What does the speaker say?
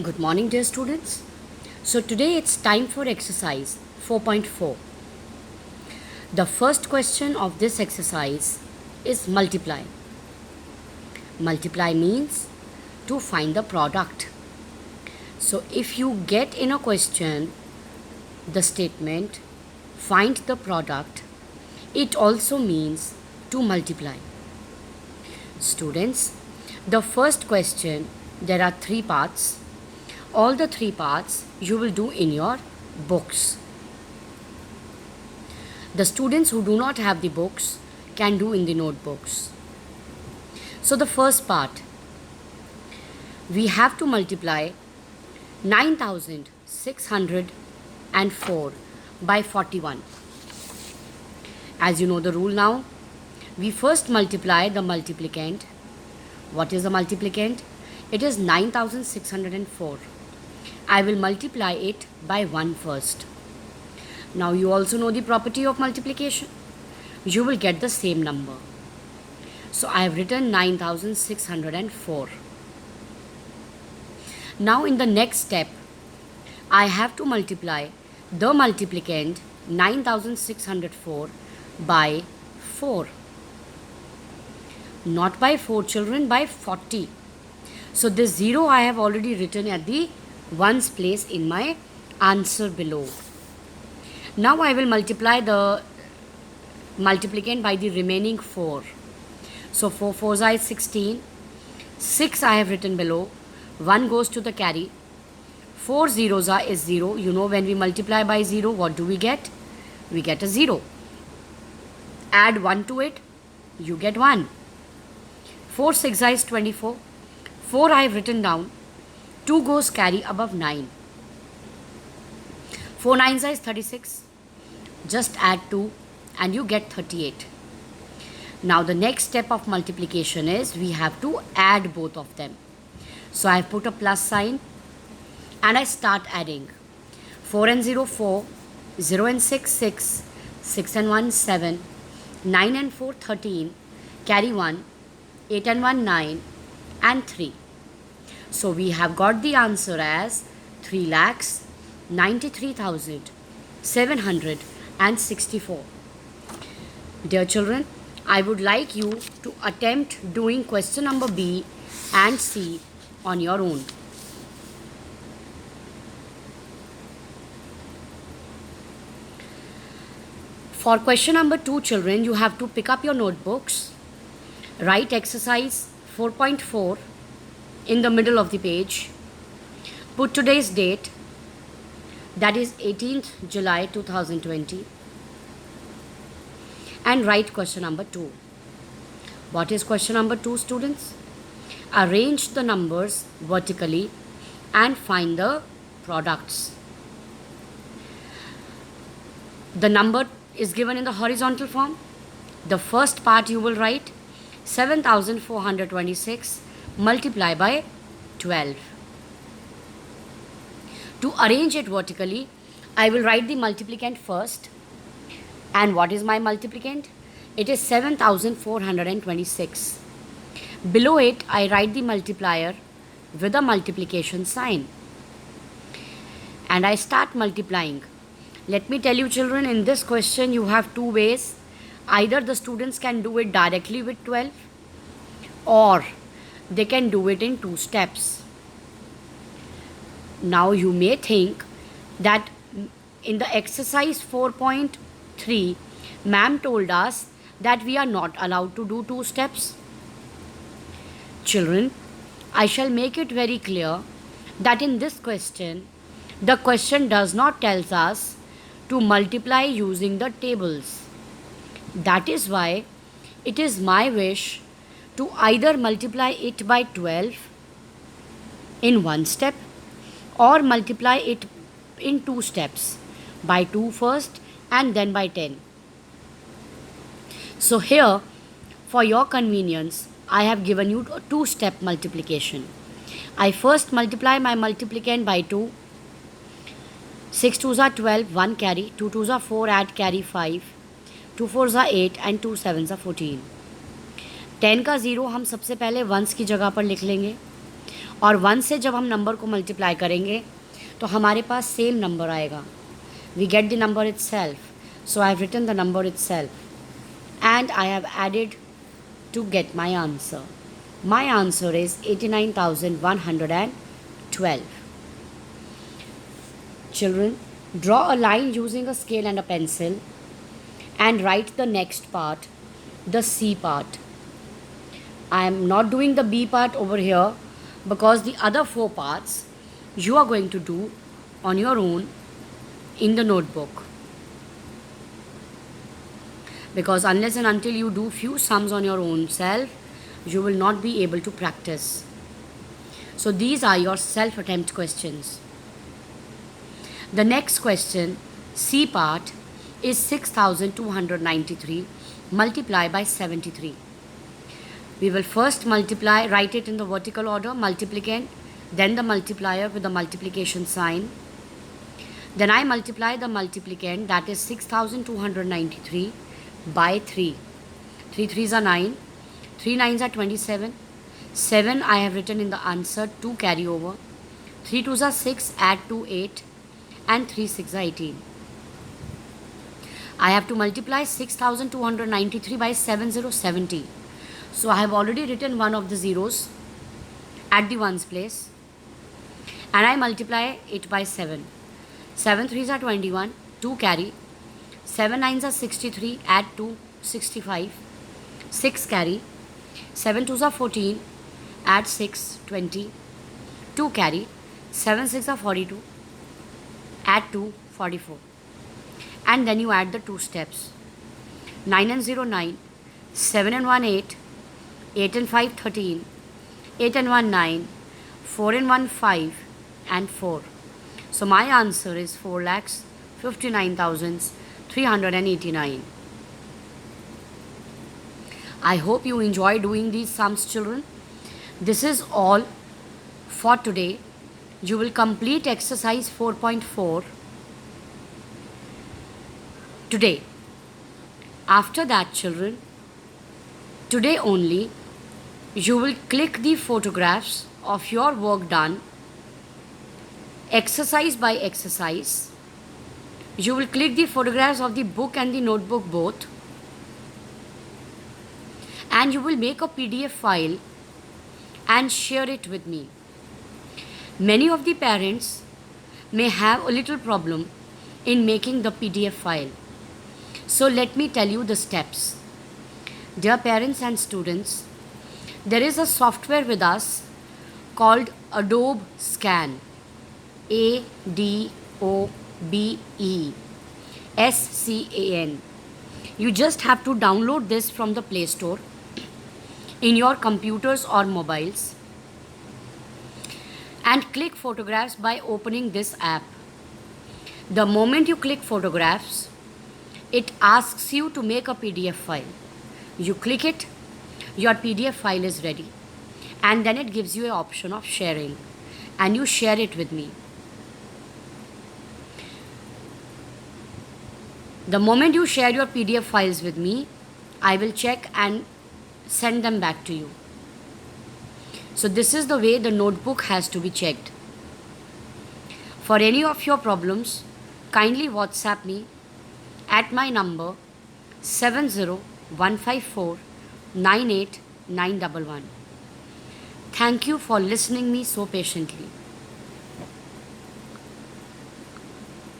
Good morning, dear students. So, today it's time for exercise 4.4. The first question of this exercise is multiply. Multiply means to find the product. So, if you get in a question the statement find the product, it also means to multiply. Students, the first question, there are three parts. All the three parts you will do in your books. The students who do not have the books can do in the notebooks. So the first part, we have to multiply 9604 by 41. As you know the rule now, we first multiply the multiplicand. What is the multiplicand? It is 9604. I will multiply it by 1 first. Now you also know the property of multiplication. You will get the same number. So I have written 9604. Now in the next step, I have to multiply the multiplicand 9604 by 4. Not by 4 children, by 40. So this 0 I have already written at the ones place in my answer below. Now I will multiply the multiplicand by the remaining 4. So 4 4s are 16. 6 I have written below. 1 goes to the carry. 4 zeros are is 0. You know when we multiply by 0, what do we get? We get a 0. Add 1 to it, you get 1. 4 6 is 24. 4 I have written down. 2 goes carry above 9. 4 9s is 36. Just add 2 and you get 38. Now the next step of multiplication is we have to add both of them. So I have put a plus sign and I start adding. 4 and 0 4, 0 and 6 6, 6 and 1 7, 9 and 4 13, carry 1, 8 and 1 9 and 3. So we have got the answer as 3,93,764. Dear children, I would like you to attempt doing question number B and C on your own. For question number 2, children, you have to pick up your notebooks, write exercise 4.4 in the middle of the page, put today's date, that is 18th July 2020, and write question number 2. What is question number 2, students? Arrange the numbers vertically and find the products. The number is given in the horizontal form. The first part you will write 7426 multiply by 12. To arrange it vertically, I will write the multiplicand first. And what is my multiplicand? It is 7426. Below it, I write the multiplier with a multiplication sign. And I start multiplying. Let me tell you, children, in this question you have two ways. Either the students can do it directly with 12 or they can do it in 2 steps. Now you may think that in the exercise 4.3, ma'am told us that we are not allowed to do 2 steps. Children, I shall make it very clear that in this question, the question does not tell us to multiply using the tables. That is why it is my wish to either multiply it by 12 in 1 step or multiply it in 2 steps, by 2 first and then by 10. So here, for your convenience, I have given you a 2-step multiplication. I first multiply my multiplicand by 2. 6 2s are 12, 1 carry, 2 2s are 4, add carry 5, 2 4s are 8 and 2 7s are 14. 10 का 0 हम सबसे पहले 1s की जगह पर लिख लेंगे. और 1 से जब हम नंबर को मल्टीप्लाई करेंगे तो हमारे पास सेम नंबर आएगा. We get the number itself. So I have written the number itself. And I have added to get my answer. My answer is 89,112. Children, draw a line using a scale and a pencil and write the next part, the C part. I am not doing the B part over here because the other 4 parts you are going to do on your own in the notebook. Because unless and until you do few sums on your own self, you will not be able to practice. So these are your self-attempt questions. The next question, C part, is 6,293 multiplied by 73. We will first multiply, write it in the vertical order, multiplicand, then the multiplier with the multiplication sign. Then I multiply the multiplicand, that is 6,293 by 3. 3 3s are 9, 3 9s are 27, 7 I have written in the answer, 2 carry over, 3 2s are 6, add 2 8, and 3 6 are 18. I have to multiply 6,293 by 7070. So I have already written one of the zeros at the ones place, and I multiply it by 7. 7 3s are 21, 2 carry, 7 9s are 63, add 2, 65, 6 carry, 7 2s are 14, add 6, 20, 2 carry, 7 6 are 42, add 2, 44. And then you add the 2 steps. 9 and 0, 9, 7 and 1, 8, 8 and 5, 13, 8 and 1, 9, 4 and 1, 5, and 4. So my answer is 4,59,389. I hope you enjoy doing these sums, children. This is all for today. You will complete exercise 4.4 today. After that, children, today only, you will click the photographs of your work done, exercise by exercise. You will click the photographs of the book and the notebook both, and you will make a PDF file and share it with me. Many of the parents may have a little problem in making the PDF file. So let me tell you the steps. Dear parents and students, there is a software with us called Adobe Scan. ADOBE SCAN. You just have to download this from the Play Store in your computers or mobiles and click photographs by opening this app. The moment you click photographs, it asks you to make a PDF file. You click it, your PDF file is ready, and then it gives you an option of sharing, and you share it with me. The moment you share your PDF files with me, I will check and send them back to you. So this is the way the notebook has to be checked. For any of your problems, kindly WhatsApp me at my number 70154989111. Thank you for listening me so patiently.